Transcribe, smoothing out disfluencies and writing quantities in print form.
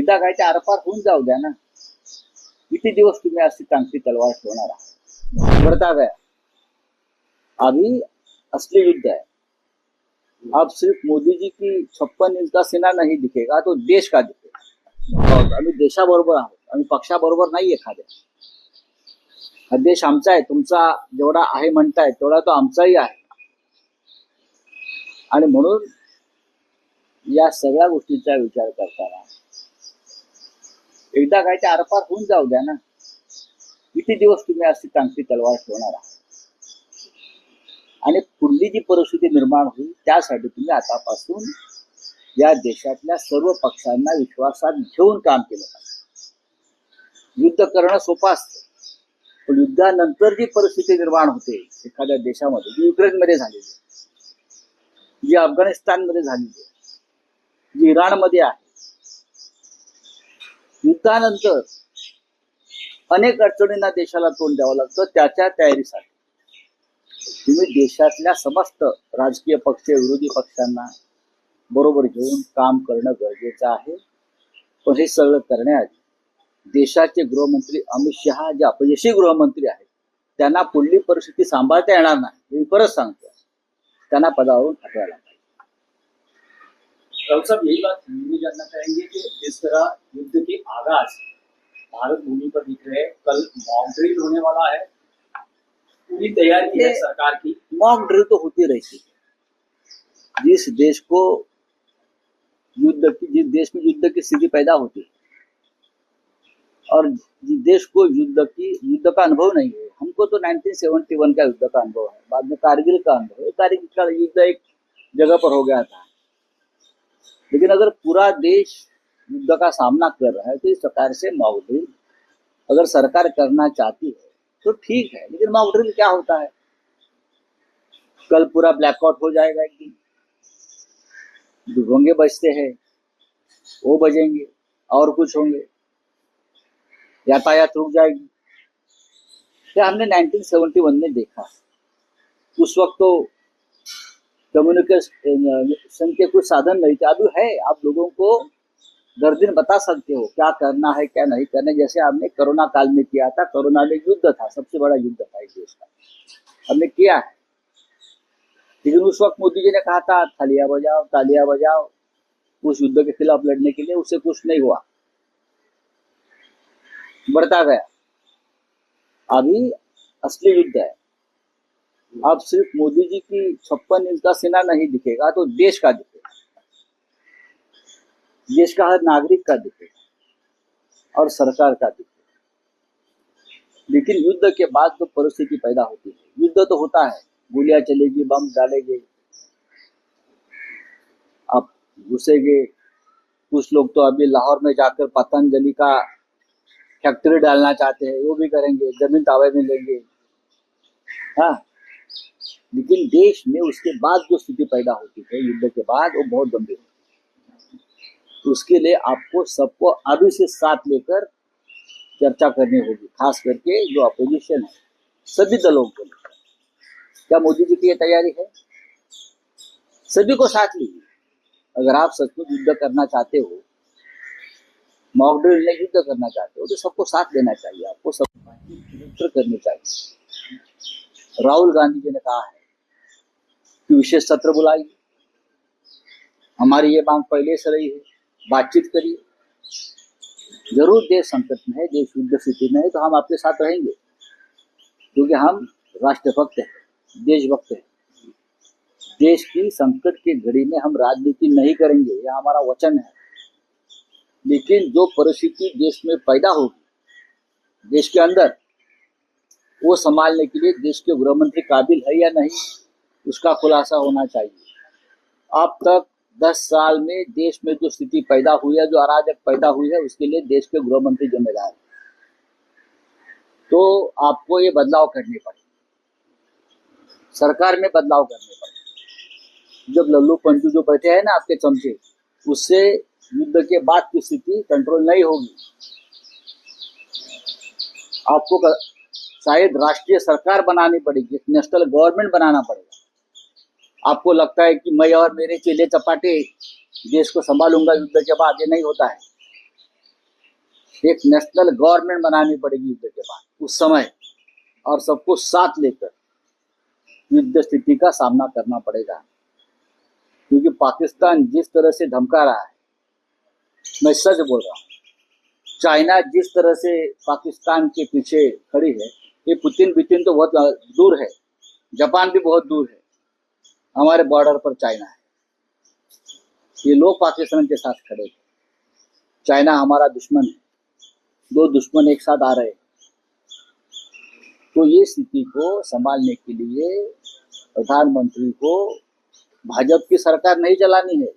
एकदा काय ते आरपार होऊन जाऊ द्या ना. किती दिवस तुम्ही अशी टांगती तलवार ठेवणार आहात? बढ़ता गया. अभी असली युद्ध है. अब सिर्फ मोदी जी की 56 इंच का सेना नहीं दिखेगा तो देश का दिखेगा. और आम्ही देशाबरोबर आहोत, आम्ही पक्षाबरोबर नाही एखाद्या. हा देश आमचा आहे, तुमचा जेवढा आहे म्हणताय तेवढा तो आमचाही आहे. आणि म्हणून या सगळ्या गोष्टीचा विचार करताना एकदा काय ते आरपार होऊन जाऊ द्या ना. किती दिवस तुम्ही अशी टांगती तलवार ठेवणार आहात? आणि पुढली जी परिस्थिती निर्माण होईल त्यासाठी तुम्ही आतापासून या देशातल्या सर्व पक्षांना विश्वासात घेऊन काम केलं पाहिजे. युद्ध करणं सोपं असतं, पण युद्धानंतर जी परिस्थिती निर्माण होते एखाद्या देशामध्ये, जी युक्रेनमध्ये झालेली, जी अफगाणिस्तानमध्ये झालेली, जी इराणमध्ये आहे, युद्धानंतर अनेक अडचणींना देशाला तोंड द्यावं लागतं. त्याच्या तयारीसाठी तुम्ही देशातल्या समस्त राजकीय पक्ष, विरोधी पक्षांना बरोबर घेऊन काम करणं गरजेचं आहे. पण हे सगळं करण्याआधी देशाचे गृहमंत्री अमित शहा जे अपयशी गृहमंत्री आहेत त्यांना पुढली परिस्थिती सांभाळता येणार नाही, मी परत सांगतो. त्यांना पदावरून हटवायला पाहिजे. राउत साहब, यही बात हम भी जानना चाहेंगे कि जिस तरह युद्ध के आगाज भारत भूमि पर दिख रहे हैं, कल मॉक ड्रिल होने वाला है, पूरी तैयारी है सरकार की. मॉक ड्रिल तो होती रहती है. जिस देश में युद्ध की स्थिति पैदा होती है और जिस देश को युद्ध का अनुभव नहीं है, हमको तो 1971 का युद्ध का अनुभव है, बाद में कारगिल का अनुभव है. कारगिल का युद्ध एक जगह पर हो गया था, लेकिन अगर पूरा देश युद्ध का सामना कर रहा है तो इस प्रकार से मॉक ड्रिल अगर सरकार करना चाहती है तो ठीक है. लेकिन मॉक ड्रिल क्या होता है? कल पूरा ब्लैकआउट हो जाएगा, एक दिन दुभंगे बजते हैं वो बजेंगे और कुछ होंगे, यातायात रुक जाएगी. क्या हमने 1971 में देखा. उस वक्त तो कम्युनिकेशन के कुछ साधन नहीं थे. अभी है, आप लोगों को दर दिन बता सकते हो क्या करना है क्या नहीं करना. जैसे हमने कोरोना काल में किया था. कोरोना में युद्ध था, सबसे बड़ा युद्ध था इस देश का, हमने किया है. लेकिन उस वक्त मोदी जी ने कहा था थालियां बजाओ तालियां बजाओ उस युद्ध के खिलाफ लड़ने के लिए. उससे कुछ नहीं हुआ, बढ़ता गया. अभी असली युद्ध है. अब सिर्फ मोदी जी की 56 इंच का सेना नहीं दिखेगा तो देश का दिखेगा, देश का हर नागरिक का दिखेगा और सरकार का दिखेगा. लेकिन युद्ध के बाद जो परिस्थिति पैदा होती है, युद्ध तो होता है, गोलियां चलेगी, बम डालेंगे, आप घुसेंगे. कुछ लोग तो अभी लाहौर में जाकर पतंजलि का फैक्ट्री डालना चाहते हैं, वो भी करेंगे, जमीन तावे में लेंगे. हाँ, लेकिन देश में उसके बाद जो स्थिति पैदा होती है युद्ध के बाद, वो बहुत गंभीर होती है. तो उसके लिए आपको सबको अभी से साथ लेकर चर्चा करनी होगी, खास करके जो अपोजिशन है सभी दलों को. क्या मोदी जी की ये तैयारी है? सभी को साथ लीजिए. अगर आप सचमुच युद्ध करना चाहते हो, मॉक ड्रिल में युद्ध करना चाहते हो, तो सबको साथ देना चाहिए. आपको सब करनी चाहिए. राहुल गांधी जी ने कहा है कि विशेष सत्र बुलाइए. हमारी ये मांग पहले से रही है, बातचीत करिए. जरूर देश संकट में है, देश युद्ध स्थिति में है, तो हम आपके साथ रहेंगे, क्योंकि हम राष्ट्रभक्त हैं, देशभक्त हैं. देश की संकट की घड़ी में हम राजनीति नहीं करेंगे, यह हमारा वचन है. लेकिन जो परिस्थिति देश में पैदा होगी देश के अंदर, वो संभालने के लिए देश के गृहमंत्री काबिल है या नहीं, उसका खुलासा होना चाहिए. अब तक 10 साल में देश में जो स्थिति पैदा हुई है, जो अराजक पैदा हुई है, उसके लिए देश के गृहमंत्री जिम्मेदार है. तो आपको ये बदलाव करने पड़ेंगे, सरकार में बदलाव करने पड़ेंगे. जब लल्लू पंचू जो बैठे हैं ना आपके चमचे, उससे युद्ध के बाद की स्थिति कंट्रोल नहीं होगी. आपको शायद राष्ट्रीय सरकार बनानी पड़ेगी, नेशनल गवर्नमेंट बनाना पड़ेगा. आपको लगता है कि मैं और मेरे चेले चपाटे देश को संभालूंगा युद्ध के बाद, ये नहीं होता है. एक नेशनल गवर्नमेंट बनानी पड़ेगी युद्ध के बाद उस समय, और सबको साथ लेकर युद्ध स्थिति का सामना करना पड़ेगा। क्योंकि पाकिस्तान जिस तरह से धमका रहा है, मैं सच बोल रहा हूँ, चाइना जिस तरह से पाकिस्तान के पीछे खड़ी है, ये पुतिन तो बहुत दूर है, जापान भी बहुत दूर है, हमारे बॉर्डर पर चाइना है, ये लोग पाकिस्तान के साथ खड़े हैं। चाइना हमारा दुश्मन है, दो दुश्मन एक साथ आ रहे हैं। तो ये स्थिति को संभालने के लिए प्रधानमंत्री को भाजपा की सरकार नहीं चलानी है,